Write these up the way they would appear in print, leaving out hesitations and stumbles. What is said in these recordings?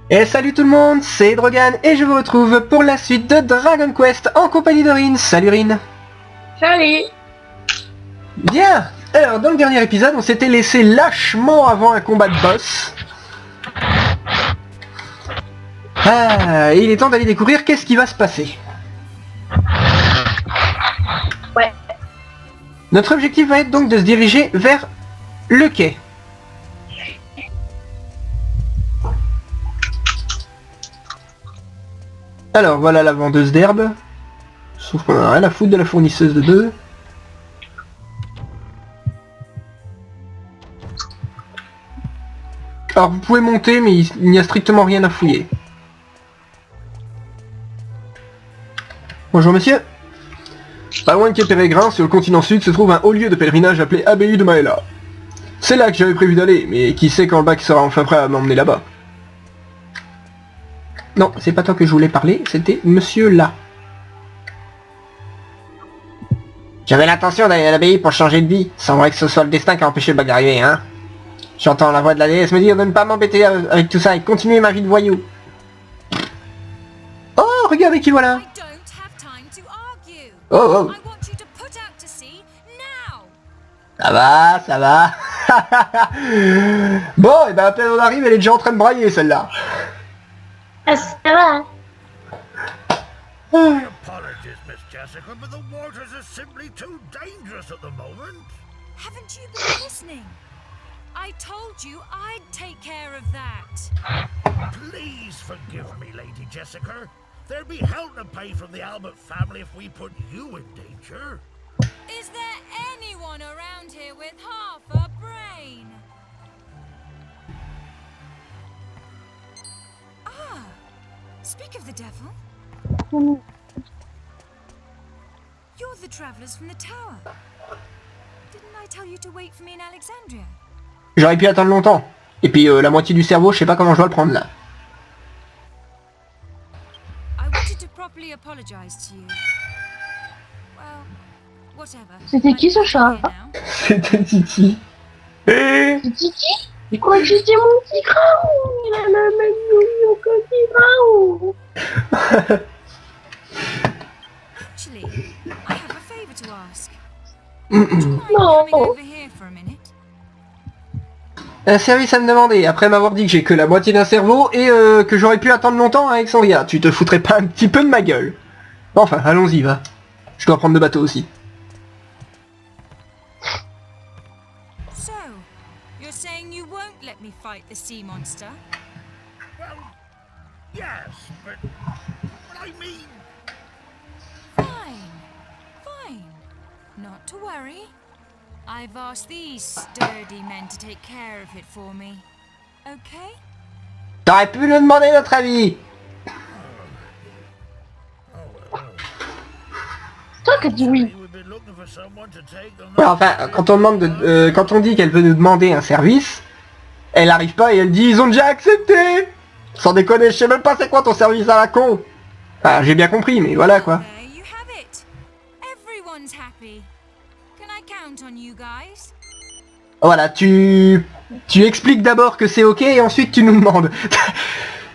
Et salut tout le monde, c'est Drogan et je vous retrouve pour la suite de Dragon Quest en compagnie de Rin. Salut Rin. Salut. Bien. Alors dans le dernier épisode on s'était laissé lâchement avant un combat de boss. Et il est temps d'aller découvrir qu'est-ce qui va se passer. Ouais. Notre objectif va être donc de se diriger vers le quai. Alors voilà la vendeuse d'herbe. Sauf qu'on a rien à foutre de la fournisseuse de bœufs. Alors vous pouvez monter mais il n'y a strictement rien à fouiller. Bonjour monsieur. Pas loin de Quai Pérégrin, sur le continent sud, se trouve un haut lieu de pèlerinage appelé Abbaye de Maella. C'est là que j'avais prévu d'aller, mais qui sait quand le bac sera enfin prêt à m'emmener là-bas. Non, c'est pas toi que je voulais parler, c'était monsieur là. J'avais l'intention d'aller à l'abbaye pour changer de vie, sans vrai que ce soit le destin qui a empêché le bac d'arriver, hein. J'entends la voix de la déesse me dire de ne pas m'embêter avec tout ça et de continuer ma vie de voyou. Oh, regardez qui voilà. Oh, oh. Ça va, ça va. Bon, et ben à peine on arrive, elle est déjà en train de brailler celle-là. Ah, ça va. Apologies, Miss Jessica, but the waters are simply too dangerous at the moment. Haven't you been listening? I told you I'd take care of that. Please forgive me, Lady Jessica. There'd be hell to pay from the Albert family if we put you in danger. Is there anyone around here with half a brain? Ah, speak of the devil. You're the travelers from the tower. Didn't I tell you to wait for me in Alexandria? J'aurais pu attendre longtemps. Et puis la moitié du cerveau, je sais pas comment je dois le prendre là. I wanted to properly apologize to you. Well, whatever. C'était qui ce chat? C'était Titi. C'est Titi? Je crois que c'était mon petit craon. Il a la même nounou que petit craon. Actually, I have a favor to ask. Would you mind No. coming over here for a minute? Un service à me demander, après m'avoir dit que j'ai que la moitié d'un cerveau et que j'aurais pu attendre longtemps à Alexandria. Tu te foutrais pas un petit peu de ma gueule? Enfin, allons-y, va. Je dois prendre le bateau aussi. So, you're saying you won't let me fight the sea monster? Well, yes, but I mean... Fine, fine. Not to worry. I've asked these sturdy men to take care of it for me. Okay? T'aurais pu nous demander notre avis. Toi qui dis oui. We've been looking for someone to take them... Ouais, enfin, quand on demande quand on dit qu'elle veut nous demander un service, elle arrive pas et elle dit ils ont déjà accepté. Sans déconner, je sais même pas c'est quoi ton service à la con. Enfin, j'ai bien compris, mais voilà quoi. There you have it. Everyone's happy. Can I count on you guys? Voilà, tu expliques d'abord que c'est ok et ensuite tu nous demandes.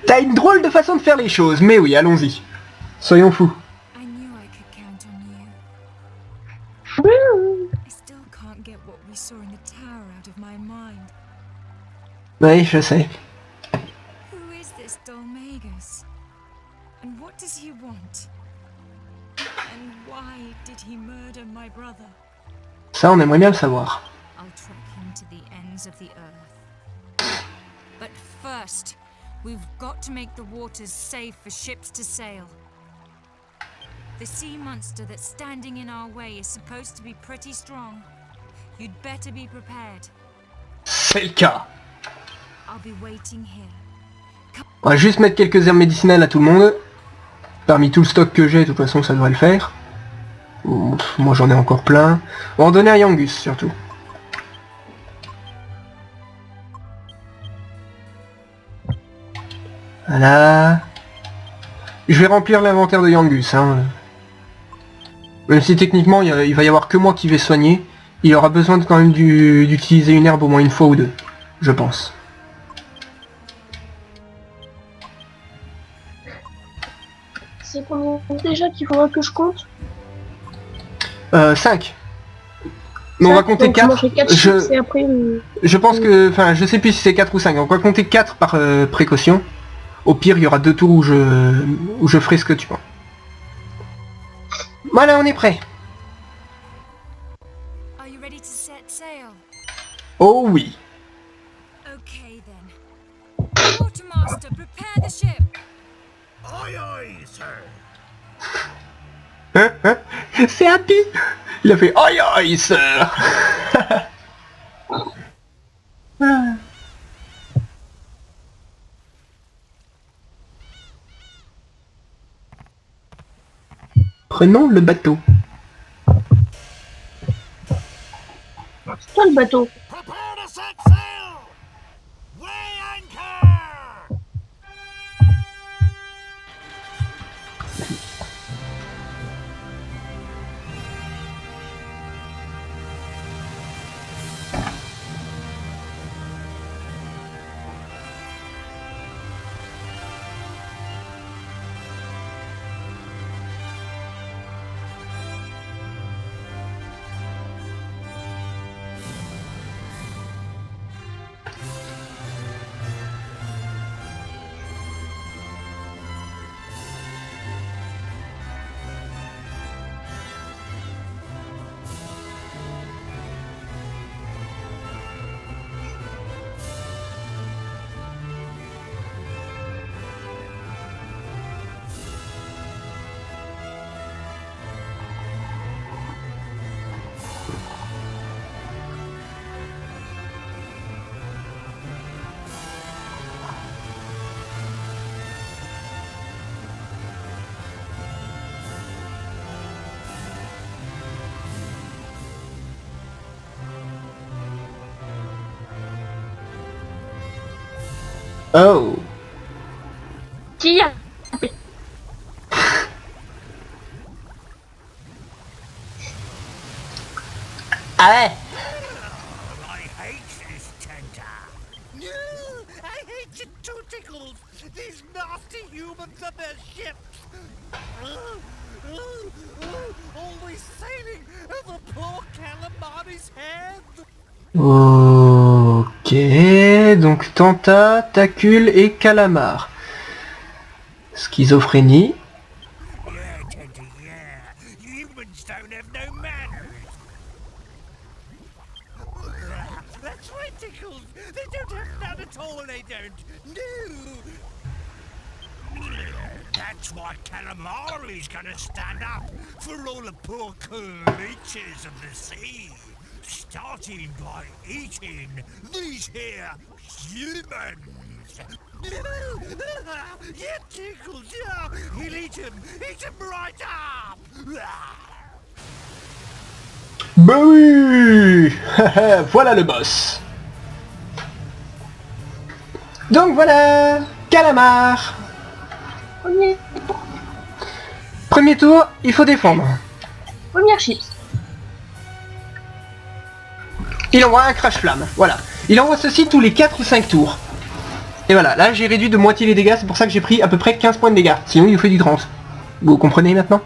T'as une drôle de façon de faire les choses, mais oui, allons-y. Soyons fous. I knew I could count on you. I still can't get what we saw in the tower out of my mind. Oui, je sais. Who is this Dolmagus? And what does he want? And why did he murder my brother? Ça, on aimerait bien le savoir. I'll track him to the ends of the earth. But first, we've got to make the waters safe for ships to sail. The sea monster that's standing in our way is supposed to be pretty strong. You'd better be prepared. C'est le cas. I'll be waiting here. On va juste mettre quelques herbes médicinales à tout le monde. Parmi tout le stock que j'ai, de toute façon, ça devrait le faire. Moi, j'en ai encore plein. On va en donner à Yangus, surtout. Voilà. Je vais remplir l'inventaire de Yangus, hein. Même si techniquement, il va y avoir que moi qui vais soigner. Il aura besoin quand même d'utiliser une herbe au moins une fois ou deux. Je pense. c'est combien déjà qu'il faudra que je compte? 5. Mais on va compter donc, moi, 4. je fais 4 chips et après... Je pense que... Enfin, je sais plus si c'est 4 ou 5. On va compter 4 par précaution. Au pire, il y aura 2 tours où je ferai ce que tu penses. Voilà, on est prêt. Are you ready to set sail? Oh oui. Okay then. Quartermaster, prepare the ship. Aye, aye, sir. Hein, hein. C'est Happy. Il a fait aïe aïe sœur. Prenons le bateau. C'est toi le bateau. Prepare to set sail! Weigh anchor! Oh. Tiens. Ah ouais. I hate this tender. No, I hate you too, Tickles. These nasty humans and their ships. Always sailing at the poor calamari's head. Ok, donc Tanta, Tacule et Calamar. Schizophrénie. Yeah, Tender, yeah. Humans don't have no manners. That's right, Tickles. They don't have none at all, they don't. No. That's why Calamari's gonna stand up for all the poor creatures of the sea. Starting by eating these here humans. Yeah, Tickles, yeah. He'll eat him right up. Bah oui. Voilà le boss. Donc voilà, Calamar. Premier tour, il faut défendre. Première chips. Il envoie un crash-flamme, voilà. Il envoie ceci tous les 4 ou 5 tours. Et voilà, là j'ai réduit de moitié les dégâts, c'est pour ça que j'ai pris à peu près 15 points de dégâts. Sinon il nous fait du 30. Vous comprenez maintenant?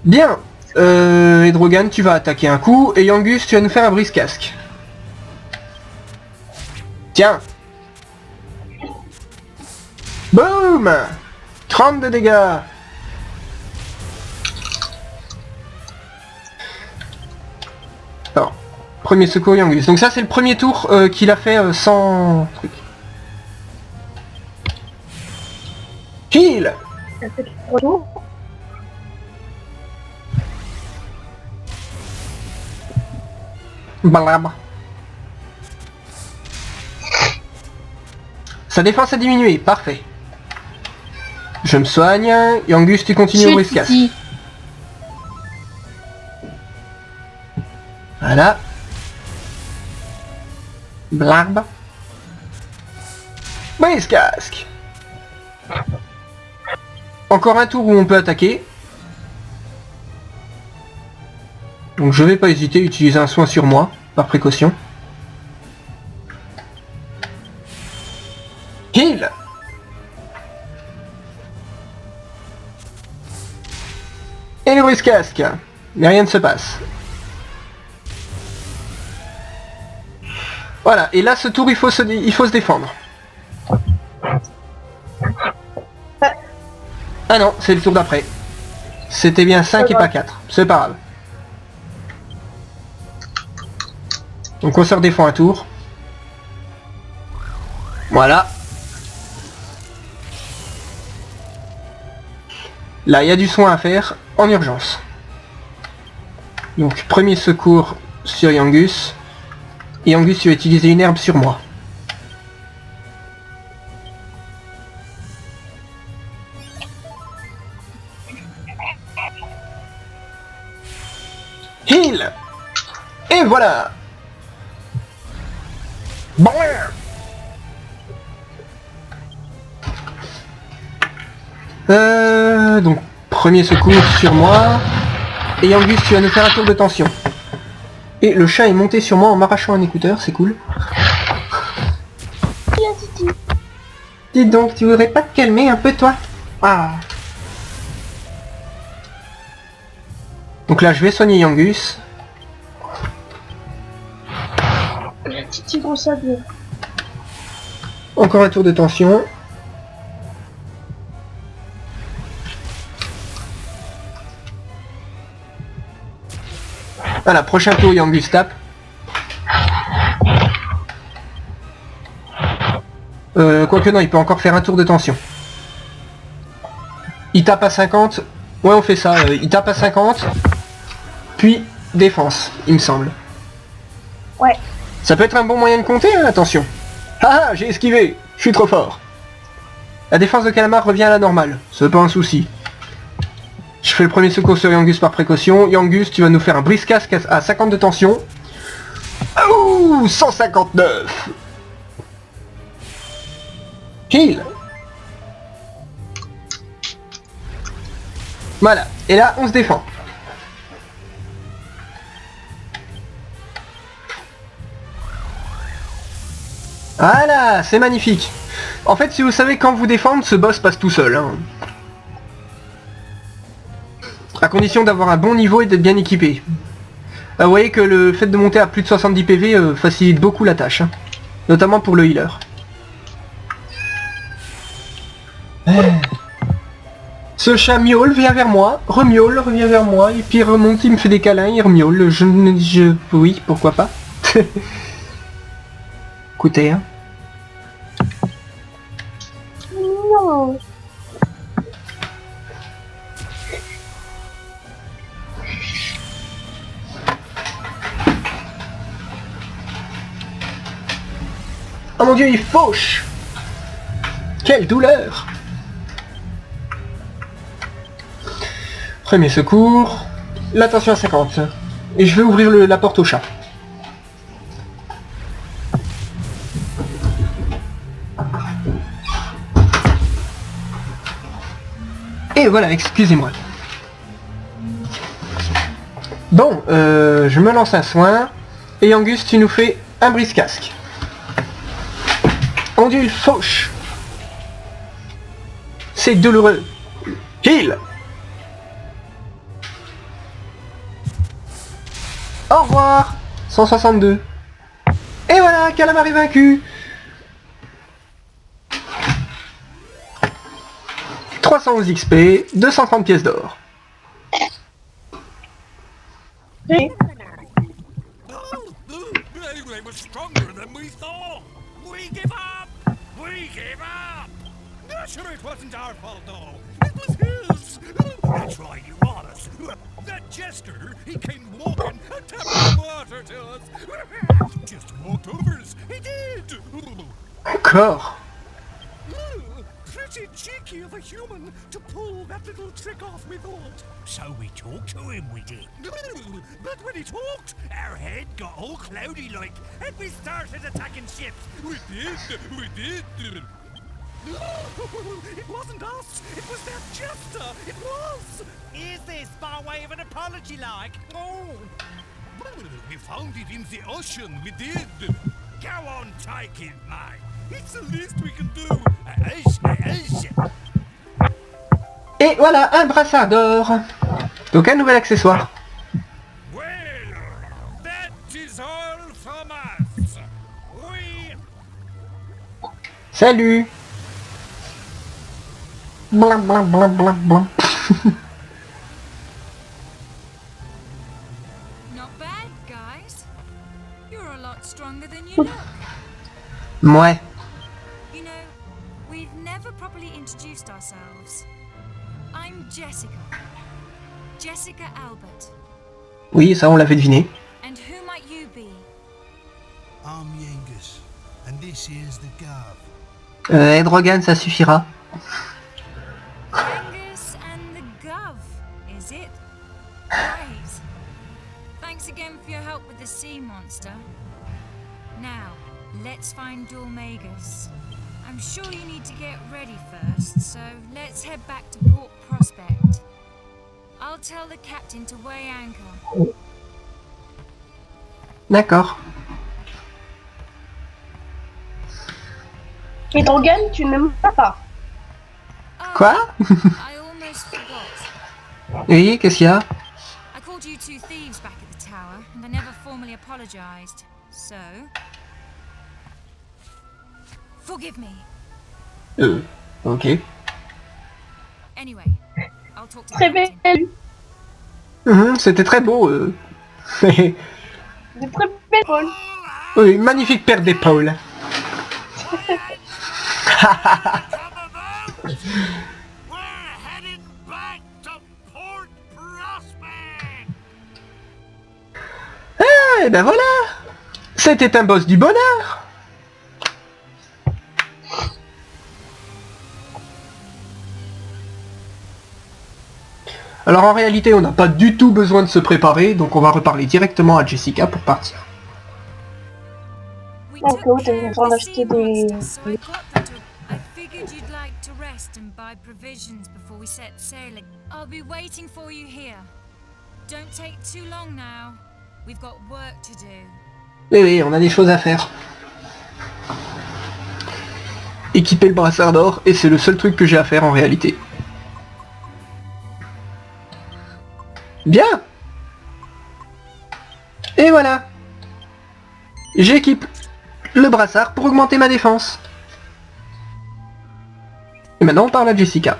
Bien. Edrogan, tu vas attaquer un coup, et Yangus, tu vas nous faire un brise-casque. Tiens. Boum. 30 de dégâts. Alors, premier secours Yangus. Donc ça c'est le premier tour qu'il a fait sans truc. Heal. Ça fait 3 tours. Blab. Sa défense a diminué, parfait. Je me soigne. Yangus, tu continues au brise-casque. Ici. Voilà. Blab. Brise-casque. Encore un tour où on peut attaquer. Donc je vais pas hésiter à utiliser un soin sur moi, par précaution. Heal. le brise-casque. Mais rien ne se passe. Voilà, et là ce tour il faut se défendre. Ah non, c'est le tour d'après. C'était bien 5 et pas 4, c'est pas grave. Donc on se redéfend un tour. Voilà. Là il y a du soin à faire en urgence. Donc premier secours sur Yangus. Et Yangus, tu vas utiliser une herbe sur moi. Heal. Et voilà. Bon. Donc premier secours sur moi. Et Yangus, tu vas nous faire un tour de tension. Et le chat est monté sur moi en m'arrachant un écouteur, c'est cool. Dis donc, tu voudrais pas te calmer un peu toi? Ah. Donc là je vais soigner Yangus. La Titi grosse à bien. Encore un tour de tension. Voilà, prochain tour Yangus tape. Quoique non, il peut encore faire un tour de tension. Il tape à 50. Ouais, on fait ça. Il tape à 50. Puis défense, il me semble. Ouais. Ça peut être un bon moyen de compter, hein, attention. Ah ah, j'ai esquivé. Je suis trop fort. La défense de Calamar revient à la normale. C'est pas un souci. Je fais le premier secours sur Yangus par précaution. Yangus, tu vas nous faire un brise-casque à 50 de tension. Ouh, 159. Heal. Voilà. Et là, on se défend. Voilà, c'est magnifique. En fait, si vous savez quand vous défendre, ce boss passe tout seul. Hein. À condition d'avoir un bon niveau et d'être bien équipé. Vous voyez que le fait de monter à plus de 70 PV facilite beaucoup la tâche. Hein. Notamment pour le healer. Ce chat miaule, vient vers moi, remiaule, revient vers moi, et puis il remonte, il me fait des câlins, il remiaule, oui, pourquoi pas. Écoutez, hein. Non. Oh mon dieu, il fauche. Quelle douleur. Premier secours. L'attention à 50. Et je vais ouvrir la porte au chat. Et voilà, excusez-moi. Bon, je me lance un soin. Et Angus, tu nous fais un brise-casque. Ondule fauche. C'est douloureux. Heal. Au revoir. 162. Et voilà, Calamar est vaincu. 311 XP, 230 pièces d'or. Hey. They were stronger than we thought. We give up. We give up. Sure, it wasn't our fault, though. It was his. That's right, you honest. That jester, he came walking and tapped the water to us. Just walked over us. He did. Encore. Pretty cheeky of a human to pull that little trick off, we thought. So we talked to him, we did. But when he talked, our head got all cloudy like, and we started attacking ships. We did. It wasn't us, it was that jester, it was. Is this by way of an apology like? Oh. We found it in the ocean, we did. Go on, take it, mate. It's the least we can do. Et voilà, un brassard d'or. Donc un nouvel accessoire. Well, that is all from us. We Salut. Blam blam blam blam blam. Not bad, guys. You're a lot stronger than you look. Ouais. You know, we've never properly introduced ourselves. I'm Jessica. Jessica Albert. Oui, ça on l'avait deviné. And who might you be? I'm Yengus, and this is the Gov. Edrogan, ça suffira. Angus and the Gov, is it? Great. Thanks again for your help with the sea monster. Now, let's find Dulmagus. I'm sure you need to get ready first, so let's head back to Port Prospect. I'll tell the captain to weigh anchor. D'accord. Et Drogan, tu ne m'as pas. Oh, Quoi? I almost forgot. Oui, qu'est-ce qu'il y a? I called you two thieves back at the tower, and I never formally apologized. So... forgive me. Ok. Anyway, I'll talk to the Très captain. belle. C'était très beau. C'est très belle, Paul. Oui, magnifique paire d'épaules. We're heading back to Port Prospect. Et ben voilà. C'était un boss du bonheur. Alors en réalité, on n'a pas du tout besoin de se préparer, donc on va reparler directement à Jessica pour partir. We Oh, took cool, care t'es en of train the d'acheter sea des... monster, so I got them to... I figured you'd like to rest and buy provisions before we set sailing. I'll be waiting for you here. Don't take too long now. We've got work to do. Oui, on a des choses à faire. Équiper le brassard d'or, et c'est le seul truc que j'ai à faire en réalité. Bien. Et voilà. J'équipe le brassard pour augmenter ma défense. Et maintenant on parle à Jessica.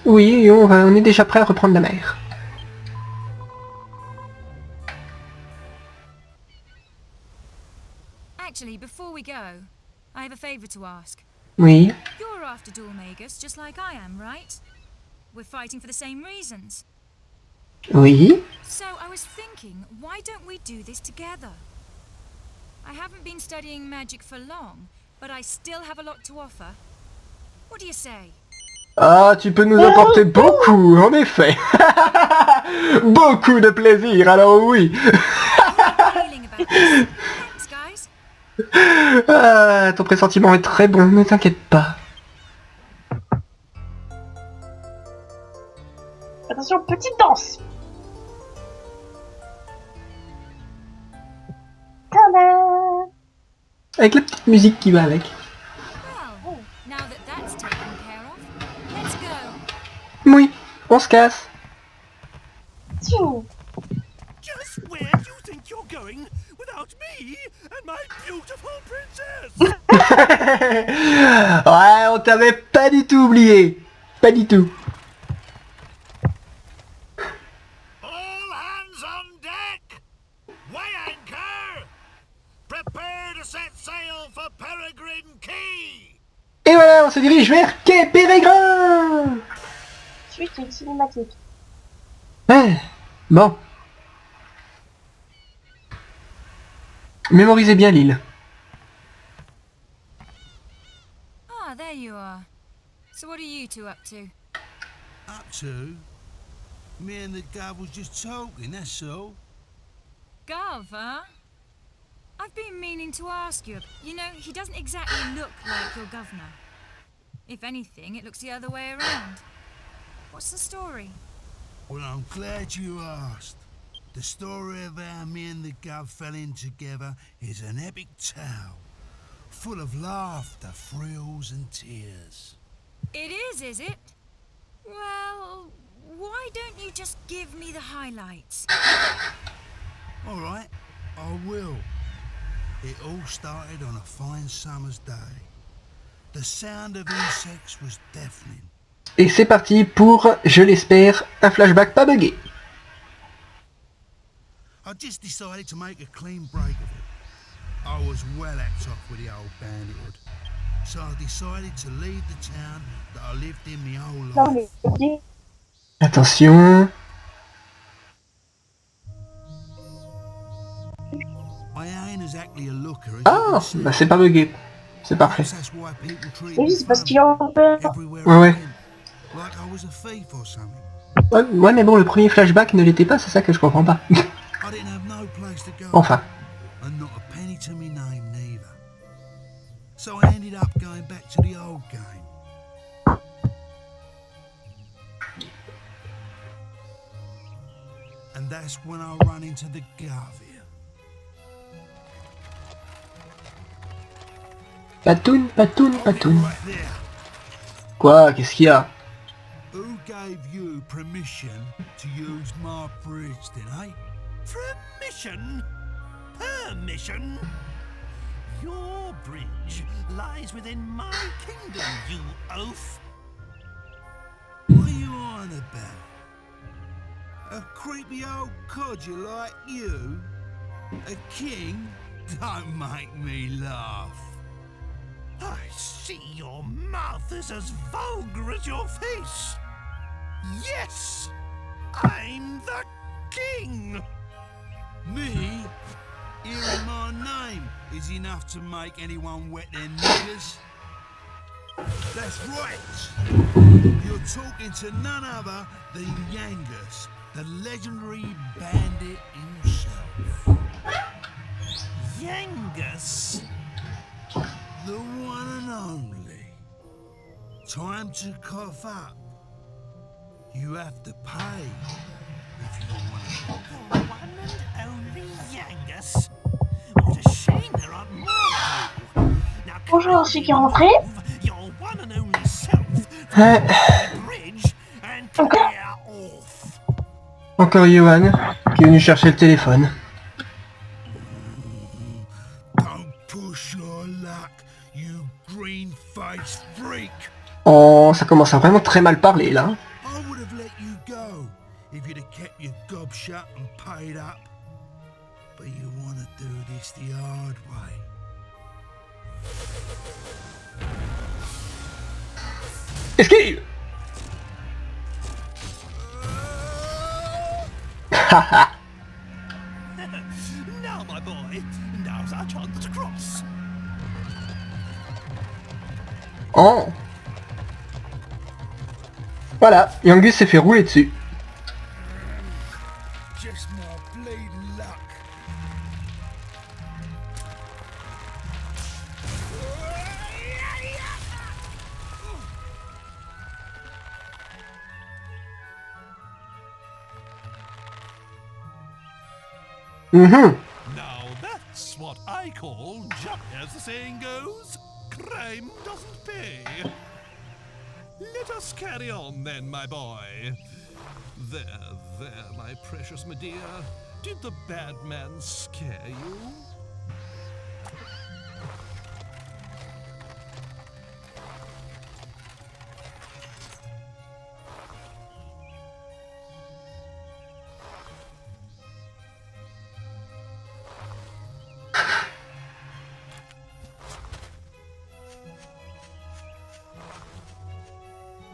Oui, on est déjà prêt à reprendre la mer. Actually, before we go, I have a favor to ask. Oui. You're after Dulmagus just like I am, right? We're fighting for the same reasons. Oui. So I was thinking, why don't we do this together? I haven't been studying magic for long, but I still have a lot to offer. What do you say? Ah, tu peux nous apporter beaucoup, en effet. Beaucoup de plaisir, alors oui. Feeling about this? Thanks, guys. Ah, ton pressentiment est très bon, ne t'inquiète pas. Attention, petite danse. Tada! Avec la petite musique qui va avec. Well, now that that's taken care of, let's go. Oui, on se casse. Tchou. Just where do you think you're going without me and my beautiful princess? Ouais, on t'avait pas du tout oublié. Pas du tout. All hands on deck! Weigh anchor! Prepare to set sail for Peregrine Key! Et voilà, on se dirige vers Quai Pérégrin. Suite une cinématique. Ouais, bon. Mémorisez bien l'île. Ah, there you are. So what are you two up to? Up to? Me and the guy was just talking, that's all. Gov, huh? I've been meaning to ask you. You know, he doesn't exactly look like your governor. If anything, it looks the other way around. What's the story? Well, I'm glad you asked. The story of how me and the Gov fell in together is an epic tale, full of laughter, thrills and tears. It is it? Well, why don't you just give me the highlights? All right, I will. It all started on a fine summer's day. The sound of insects was deafening. Et c'est parti pour, je l'espère, un flashback pas buggé. I just decided to make a clean break of it. I was well hacked off with the old bandithood. So I decided to leave the town that I lived in my whole Non, life. mais dis, Attention. I ain't exactly a looker, as you Ah, can see. bah c'est pas buggé. C'est parfait. Perhaps that's why people treat oui, me c'est parce funny qu'il y a un peu. everywhere Ouais, I ouais. went, like I was a thief or something. Ouais, mais bon, le premier flashback ne l'était pas, c'est ça que je comprends pas. I didn't have no place to go. Enfin. And not a penny to me name neither. So I ended up going back to the old game. And that's when I run into the Garvey. Patoun, patoun, Hold it patoun. right there. Quoi? Qu'est-ce qu'il y a? Who gave you permission to use my bridge then, eh? Permission? Permission? Your bridge lies within my kingdom, you oaf. What are you on about? A creepy old codger like you? A king? Don't make me laugh. I see your mouth is as vulgar as your face. Yes, I'm the king. Me? Hearing my name is enough to make anyone wet their knickers. That's right. You're talking to none other than Yangus, the legendary bandit himself. Yangus? The one and only. Time to cough up. You have to pay if you want to. The one and only Yangus. What a shame there aren't more of you. Now, Bonjour, c'est qui est rentré. your one and only self Ouais. the bridge and clear off. Encore Johan, qui est venu chercher le téléphone. Don't push your luck, you green-faced freak. Oh, ça commence à vraiment très mal parler là. I would have let you go if you'd have kept your gob shut and paid up. But you want to do this the hard way. Esquive. Haha. Now, my boy, now's our chance to cross. Oh. Voilà, Yangus s'est fait rouler dessus. Just my bleeding luck. Mhm. Now that's what I call, as the saying goes, crime doesn't pay. Let us carry on then, my boy. There, my precious Medea. Did the bad man scare you?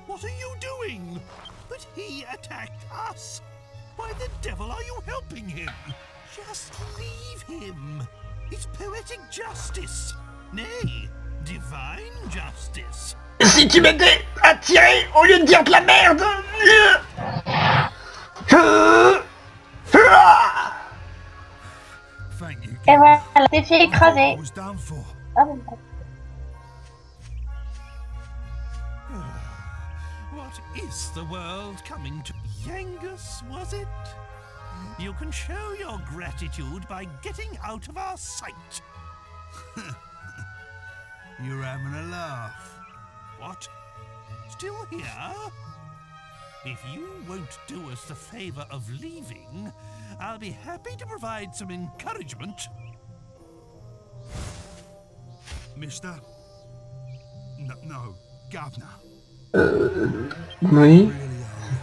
What are you doing? But he attacked us. Why the devil are you helping him? Just leave him. It's poetic justice. Nay, divine justice. Si tu m'aidais à tirer au lieu de dire de la merde. Thank you. Et voilà, t'es fait écraser. I was done for. Ah bon. What is the world coming to? Yangus, was it? You can show your gratitude by getting out of our sight. You're having a laugh. What? still here? If you won't do us the favor of leaving, I'll be happy to provide some encouragement. Mister? No, Governor. Oui. Really are.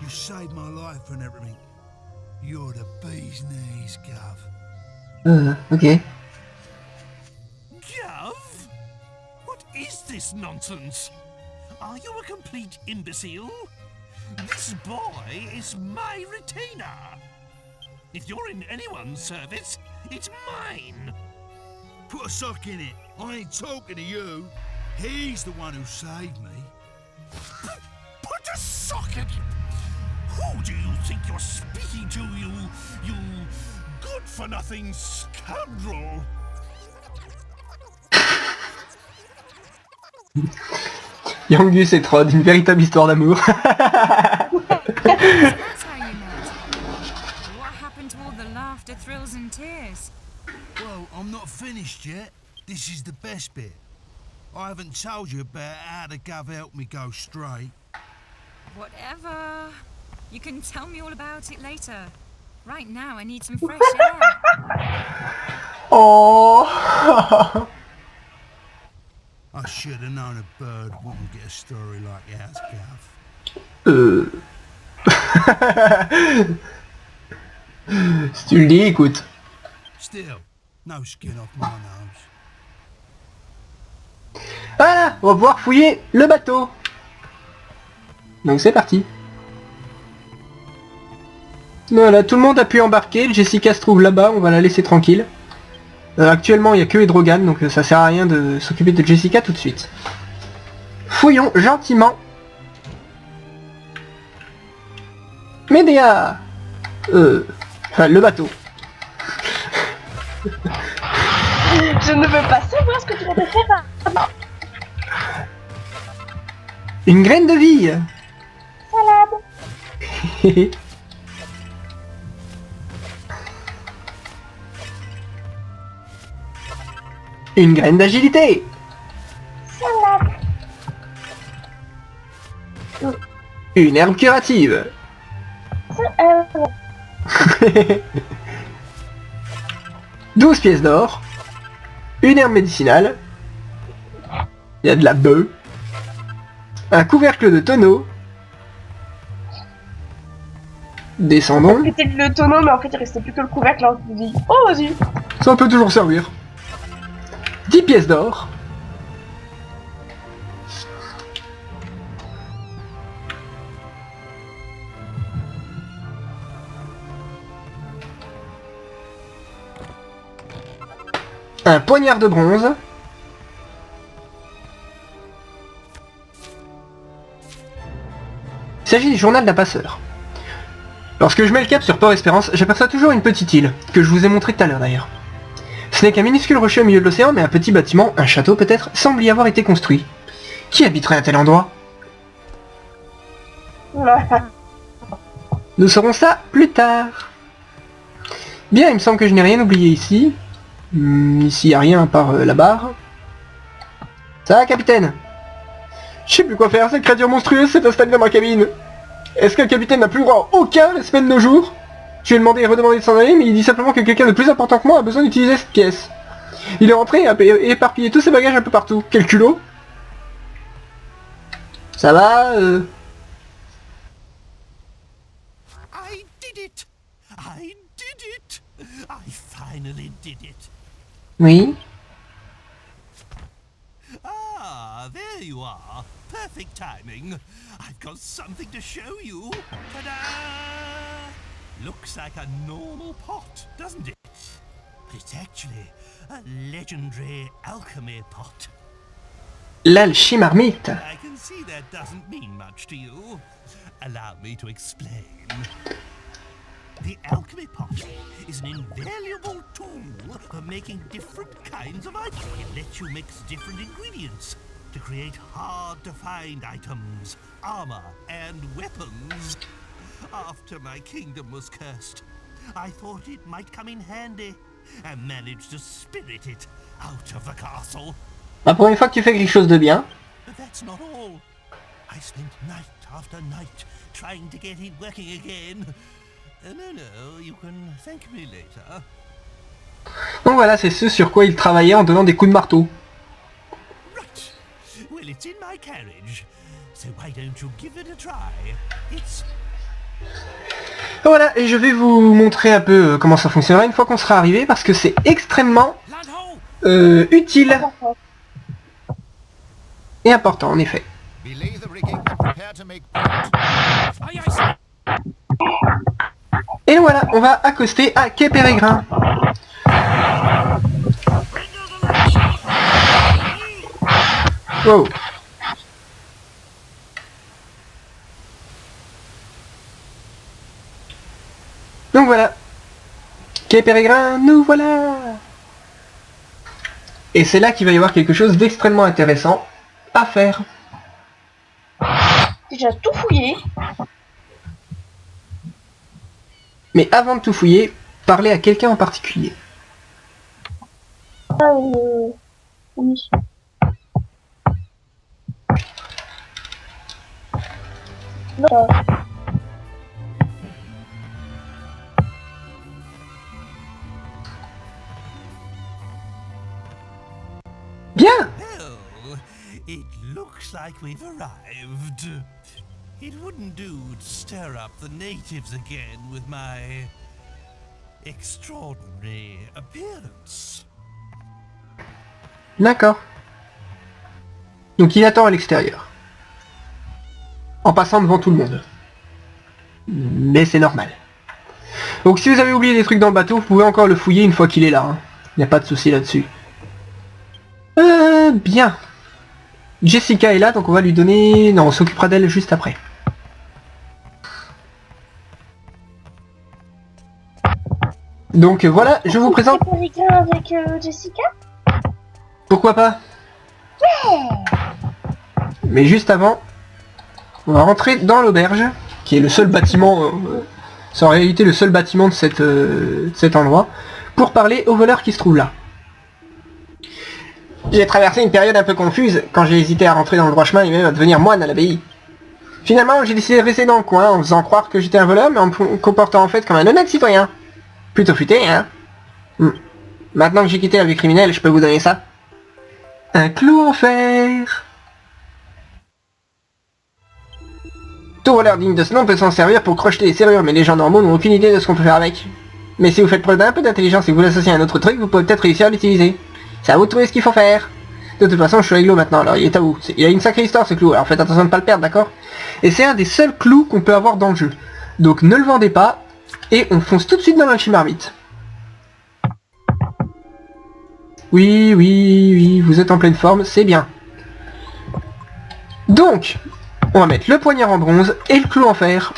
You saved my life and everything. You're the bee's knees, Gov. Ok. Gov? What is this nonsense? Are you a complete imbecile? This boy is my retainer. If you're in anyone's service, it's mine. Put a sock in it. I ain't talking to you. He's the one who saved me. Put a sock in it? Who do you think you're speaking to, you good-for-nothing scoundrel? Yangus et Trod, une véritable histoire d'amour. That's how you met. What happened to all the laughter, thrills, and tears? Well, I'm not finished yet. This is the best bit. I haven't told you about how the Gov helped me go straight. Whatever. You can tell me all about it later. Right now, I need some fresh air. Oh. I should have known a bird wouldn't get a story like ours, Gov. Si tu le dis, écoute. Still, no skin off my nose. Voilà, on va pouvoir fouiller le bateau. Donc c'est parti. Voilà, tout le monde a pu embarquer. Jessica se trouve là-bas, on va la laisser tranquille. Actuellement, il n'y a que Edrogan, donc ça sert à rien de s'occuper de Jessica tout de suite. Fouillons gentiment. Médéa. Enfin, le bateau. Je ne veux pas savoir ce que tu vas te faire. Une graine de vie. Salade. Une graine d'agilité. Salade. Une herbe curative. 12 pièces d'or. Une herbe médicinale. Il y a de la bœuf. Un couvercle de tonneau. Descendons. C'était le tonneau, mais en fait il restait plus que le couvercle. Alors je me dis, oh vas-y. Ça peut toujours servir. 10 pièces d'or. Un poignard de bronze. Il s'agit du journal d'un passeur. Lorsque je mets le cap sur Port Espérance, j'aperçois toujours une petite île, que je vous ai montré tout à l'heure d'ailleurs. Ce n'est qu'un minuscule rocher au milieu de l'océan, mais un petit bâtiment, un château peut-être, semble y avoir été construit. Qui habiterait un tel endroit? Nous saurons ça plus tard. Bien, il me semble que je n'ai rien oublié ici. Ici, il n'y a rien à part la barre. Ça va, capitaine? Je sais plus quoi faire, cette créature monstrueuse s'est installée dans ma cabine. Est-ce qu'un capitaine n'a plus droit à aucun respect de nos jours? Je lui ai demandé et redemandé de s'en aller, mais il dit simplement que quelqu'un de plus important que moi a besoin d'utiliser cette pièce. Il est rentré et a éparpillé tous ses bagages un peu partout. Quel culot. Ça va I did it! I did it! I finally did it! Oui. Ah, there you are. Perfect timing. I've got something to show you. Ta-da! Looks like a normal pot, doesn't it? But it's actually a legendary alchemy pot. L'alchimarmite. I can see that doesn't mean much to you. Allow me to explain. The alchemy pot is an invaluable tool for making different kinds of items. It lets you mix different ingredients to create hard-to-find items, armor, and weapons. After my kingdom was cursed, I thought it might come in handy and managed to spirit it out of the castle. La première fois que tu fais quelque chose de bien. But that's not all. I spent night after night trying to get it working again. No, you can thank me later. Donc voilà, c'est ce sur quoi il travaillait en donnant des coups de marteau. Right. Well, it's in my carriage. So why don't you give it a try? It's... Voilà, et je vais vous montrer un peu comment ça fonctionnera une fois qu'on sera arrivé, parce que c'est extrêmement utile et important en effet. Belay the rigging and prepare to make port. Aye, aye, sir. Et voilà, on va accoster à Quai Pérégrin. Wow. Donc voilà. Quai Pérégrin, nous voilà. Et c'est là qu'il va y avoir quelque chose d'extrêmement intéressant à faire. Déjà tout fouillé. Mais avant de tout fouiller, parlez à quelqu'un en particulier. Oui. Non. Bien. Well, it looks like we've arrived. It wouldn't do to stir up the natives again with my extraordinary appearance. D'accord. Donc il attend à l'extérieur. En passant devant tout le monde. Mais c'est normal. Donc si vous avez oublié des trucs dans le bateau, vous pouvez encore le fouiller une fois qu'il est là. Hein. Il n'y a pas de souci là-dessus. Bien. Jessica est là, donc on va lui donner... Non, on s'occupera d'elle juste après. Donc voilà, je vous présente... Pérégrin avec Jessica. Pourquoi pas? Mais juste avant, on va rentrer dans l'auberge, qui est le seul bâtiment... c'est en réalité le seul bâtiment de cet endroit, pour parler aux voleurs qui se trouvent là. J'ai traversé une période un peu confuse quand j'ai hésité à rentrer dans le droit chemin et même à devenir moine à l'abbaye. Finalement, j'ai décidé de rester dans le coin en faisant croire que j'étais un voleur, mais en me comportant en fait comme un honnête citoyen. Plutôt futé, hein. Maintenant que j'ai quitté la vie criminelle, je peux vous donner ça. Un clou en fer. Tout voleur digne de ce nom peut s'en servir pour crocheter les serrures, mais les gens normaux n'ont aucune idée de ce qu'on peut faire avec. Mais si vous faites preuve d'un peu d'intelligence et que vous l'associez à un autre truc, vous pouvez peut-être réussir à l'utiliser. C'est à vous de trouver ce qu'il faut faire. De toute façon, je suis réglo maintenant, alors il est à vous. Il a une sacrée histoire ce clou, alors faites attention de ne pas le perdre, d'accord? Et c'est un des seuls clous qu'on peut avoir dans le jeu. Donc ne le vendez pas, et on fonce tout de suite dans l'alchimarmite. Oui, vous êtes en pleine forme, c'est bien. Donc, on va mettre le poignard en bronze et le clou en fer.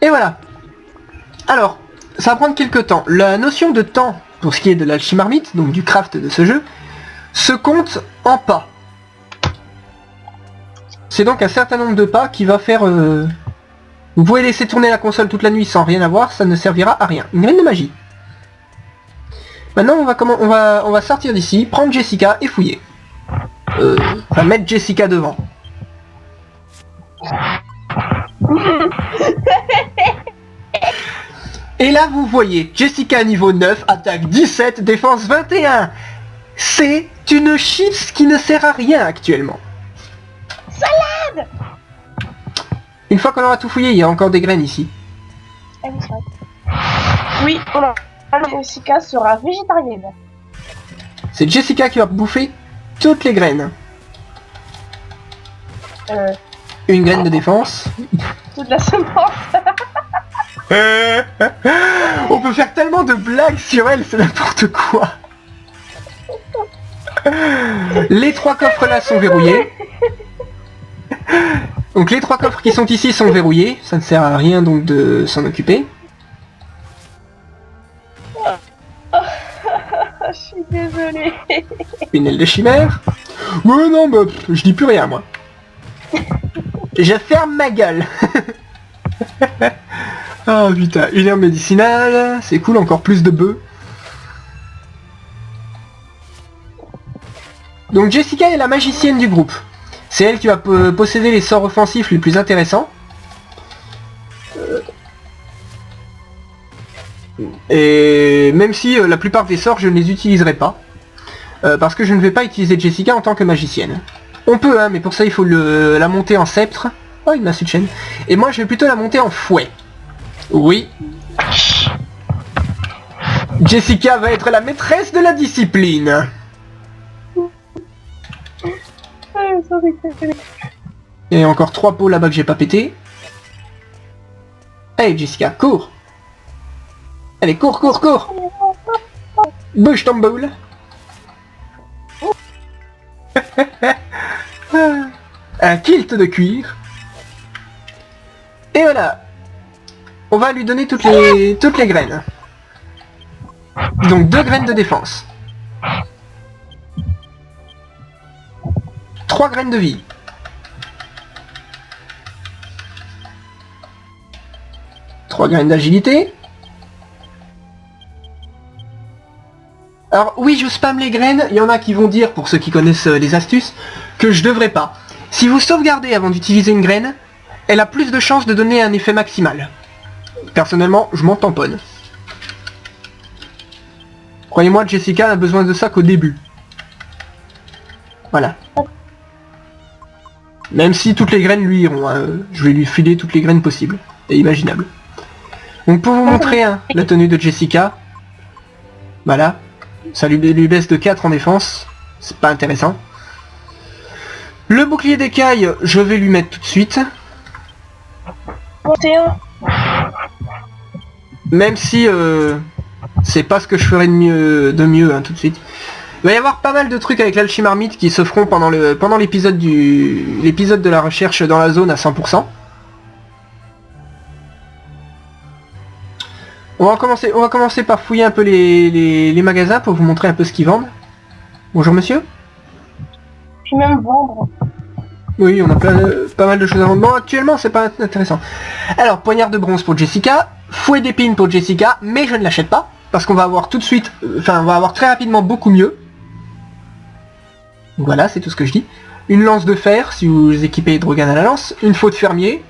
Et voilà. Alors, ça va prendre quelques temps. La notion de temps, pour ce qui est de l'alchimarmite, donc du craft de ce jeu, se compte en pas. C'est donc un certain nombre de pas qui va faire... Vous pouvez laisser tourner la console toute la nuit sans rien avoir, ça ne servira à rien. Une graine de magie. Maintenant, on va sortir d'ici, prendre Jessica et fouiller. On va mettre Jessica devant. Et là, vous voyez, Jessica niveau 9, attaque 17, défense 21. C'est une chips qui ne sert à rien actuellement. Salade. Une fois qu'on aura tout fouillé, il y a encore des graines ici. Oui, Jessica sera végétarienne. C'est Jessica qui va bouffer toutes les graines. Une graine de défense. Toute la semence. On peut faire tellement de blagues sur elle, c'est n'importe quoi. Les 3 coffres là sont verrouillés. Donc les 3 coffres qui sont ici sont verrouillés. Ça ne sert à rien donc de s'en occuper. Je suis désolée. Une aile de chimère. Ouais non bah je dis plus rien moi. Je ferme ma gueule. Oh putain, une herbe médicinale, c'est cool, encore plus de bœufs. Donc Jessica est la magicienne du groupe. C'est elle qui va posséder les sorts offensifs les plus intéressants. Et même si la plupart des sorts je ne les utiliserai pas. Parce que je ne vais pas utiliser Jessica en tant que magicienne. On peut hein, mais pour ça il faut la monter en sceptre. Oh une massue de chaîne. Et moi je vais plutôt la monter en fouet. Oui. Jessica va être la maîtresse de la discipline. Il y a encore 3 pots là-bas que j'ai pas pété. Allez Jessica, cours. Allez, cours, cours, cours. Bouge ton boule. Un kilt de cuir. Et voilà. On va lui donner toutes les graines. Donc 2 graines de défense. 3 graines de vie. 3 graines d'agilité. Alors oui, je spam les graines, il y en a qui vont dire, pour ceux qui connaissent les astuces, que je devrais pas. Si vous sauvegardez avant d'utiliser une graine, elle a plus de chances de donner un effet maximal. Personnellement, je m'en tamponne. Croyez-moi, Jessica n'a besoin de ça qu'au début. Voilà. Même si toutes les graines lui iront, hein, je vais lui filer toutes les graines possibles et imaginables. Donc pour vous montrer hein, la tenue de Jessica, voilà, ça lui baisse de 4 en défense, c'est pas intéressant. Le bouclier d'écaille, je vais lui mettre tout de suite. Même si c'est pas ce que je ferais de mieux hein, tout de suite. Il va y avoir pas mal de trucs avec l'alchimarmite qui se feront pendant l'épisode de la recherche dans la zone à 100%. On va commencer par fouiller un peu les magasins pour vous montrer un peu ce qu'ils vendent. Bonjour monsieur. Puis même vendre. Oui, on a pas mal de choses à vendre. Bon, actuellement, c'est pas intéressant. Alors, poignard de bronze pour Jessica, fouet d'épines pour Jessica, mais je ne l'achète pas, parce qu'on va avoir tout de suite, enfin, on va avoir très rapidement beaucoup mieux. Voilà, c'est tout ce que je dis. Une lance de fer, si vous équipez Drogan à la lance, une faux de fermier.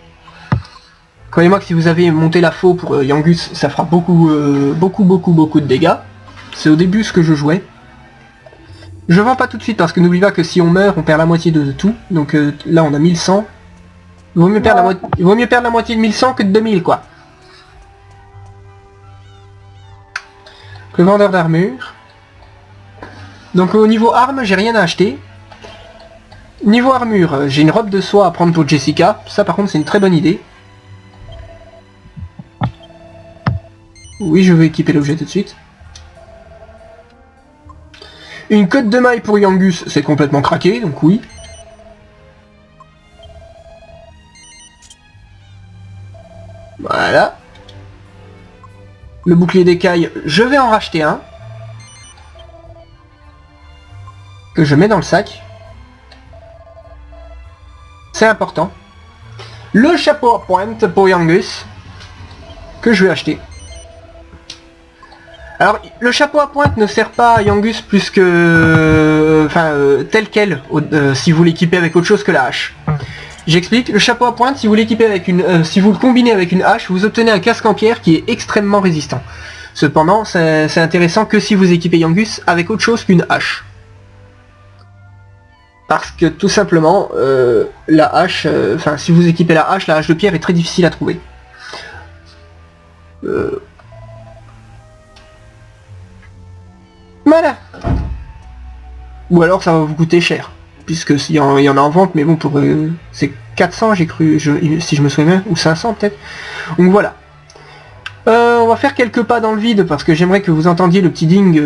Croyez-moi que si vous avez monté la faux pour Yangus, ça fera beaucoup de dégâts. C'est au début ce que je jouais. Je vends pas tout de suite parce que n'oublie pas que si on meurt, on perd la moitié de tout. Donc là on a 1100. Il vaut mieux perdre la moitié de 1100 que de 2000 quoi. Le vendeur d'armure. Donc au niveau armes, j'ai rien à acheter. Niveau armure, j'ai une robe de soie à prendre pour Jessica. Ça par contre c'est une très bonne idée. Oui, je vais équiper l'objet tout de suite. Une cotte de maille pour Yangus, c'est complètement craqué, donc oui. Voilà. Le bouclier d'écaille, je vais en racheter un. Que je mets dans le sac. C'est important. Le chapeau à pointe pour Yangus. Que je vais acheter. Alors, le chapeau à pointe ne sert pas à Yangus plus que... tel quel, si vous l'équipez avec autre chose que la hache. J'explique, le chapeau à pointe, si vous l'équipez avec une... si vous le combinez avec une hache, vous obtenez un casque en pierre qui est extrêmement résistant. Cependant, c'est intéressant que si vous équipez Yangus avec autre chose qu'une hache. Parce que, tout simplement, la hache... si vous équipez la hache de pierre est très difficile à trouver. Voilà. Ou alors ça va vous coûter cher. Puisque s'il y en a en vente, mais bon pour c'est 400 j'ai cru, si je me souviens bien, ou 500 peut-être. Donc voilà. On va faire quelques pas dans le vide parce que j'aimerais que vous entendiez le petit ding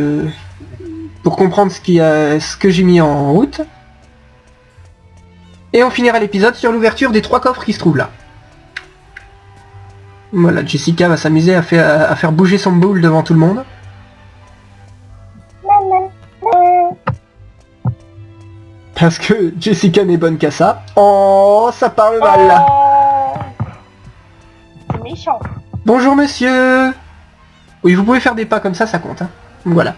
pour comprendre ce que j'ai mis en route. Et on finira l'épisode sur l'ouverture des 3 coffres qui se trouvent là. Voilà, Jessica va s'amuser à faire bouger son boule devant tout le monde. Parce que Jessica n'est bonne qu'à ça. Oh, ça parle mal là. C'est méchant. Bonjour monsieur. Oui, vous pouvez faire des pas comme ça compte. Hein. Voilà.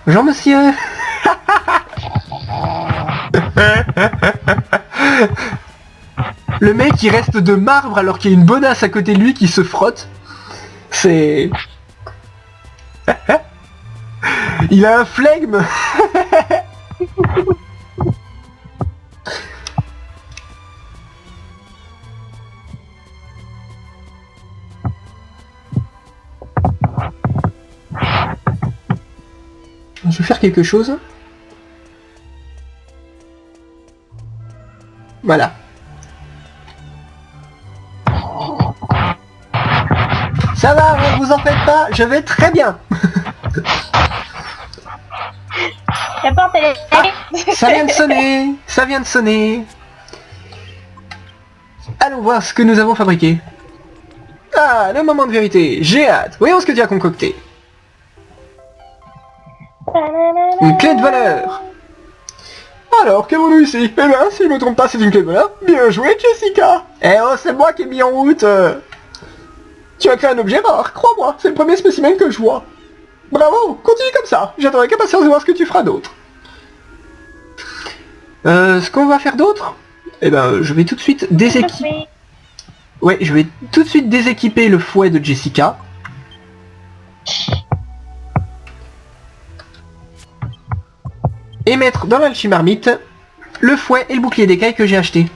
Bonjour monsieur. Le mec il reste de marbre alors qu'il y a une bonasse à côté de lui qui se frotte. C'est... Il a un flegme. Je vais faire quelque chose. Voilà. Ça va, ne vous en faites pas, je vais très bien. La porte elle est... Ça vient de sonner, ça vient de sonner. Allons voir ce que nous avons fabriqué. Ah, le moment de vérité, j'ai hâte. Voyons ce que tu as concocté. Une clé de valeur. Alors, qu'avons-nous ici? Eh ben, si je me trompe pas, c'est une clé de valeur. Bien joué, Jessica. Eh oh, c'est moi qui ai mis en route. Tu as créé un objet rare, crois-moi, c'est le premier spécimen que je vois. Bravo, continue comme ça. J'attends avec impatience de voir ce que tu feras d'autre. Ce qu'on va faire d'autre? Eh ben, je vais tout de suite déséquiper... Ouais, je vais tout de suite déséquiper le fouet de Jessica. Et mettre dans l'alchimarmite le fouet et le bouclier d'écaille que j'ai acheté.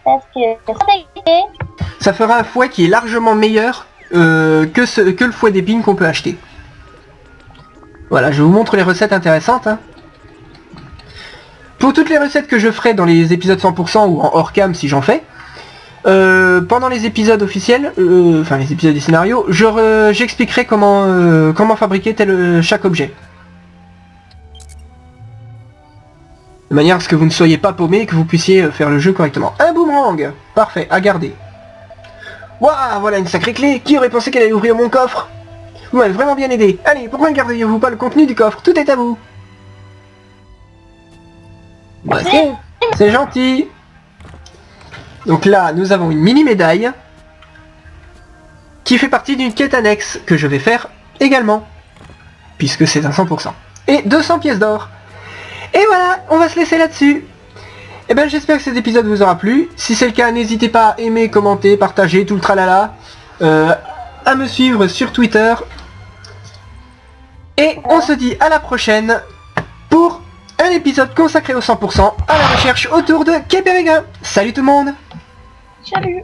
Parce que... Ça fera un fouet qui est largement meilleur que le fouet d'épines qu'on peut acheter. Voilà, je vous montre les recettes intéressantes. Hein. Pour toutes les recettes que je ferai dans les épisodes 100% ou en hors cam si j'en fais, pendant les épisodes officiels, enfin les épisodes des scénarios, j'expliquerai comment fabriquer chaque objet. De manière à ce que vous ne soyez pas paumé et que vous puissiez faire le jeu correctement. Un boomerang. Parfait, à garder. Waouh, voilà une sacrée clé. Qui aurait pensé qu'elle allait ouvrir mon coffre? Vous m'avez vraiment bien aidé. Allez, pourquoi ne garderiez-vous pas le contenu du coffre? Tout est à vous. Bah, c'est gentil. Donc là, nous avons une mini médaille qui fait partie d'une quête annexe que je vais faire également, puisque c'est un 100%. Et 200 pièces d'or. Et voilà, on va se laisser là-dessus. Et ben j'espère que cet épisode vous aura plu. Si c'est le cas, n'hésitez pas à aimer, commenter, partager, tout le tralala. À me suivre sur Twitter. Et on se dit à la prochaine pour un épisode consacré au 100% à la recherche autour de Quai Pérégrin. Salut tout le monde. Salut.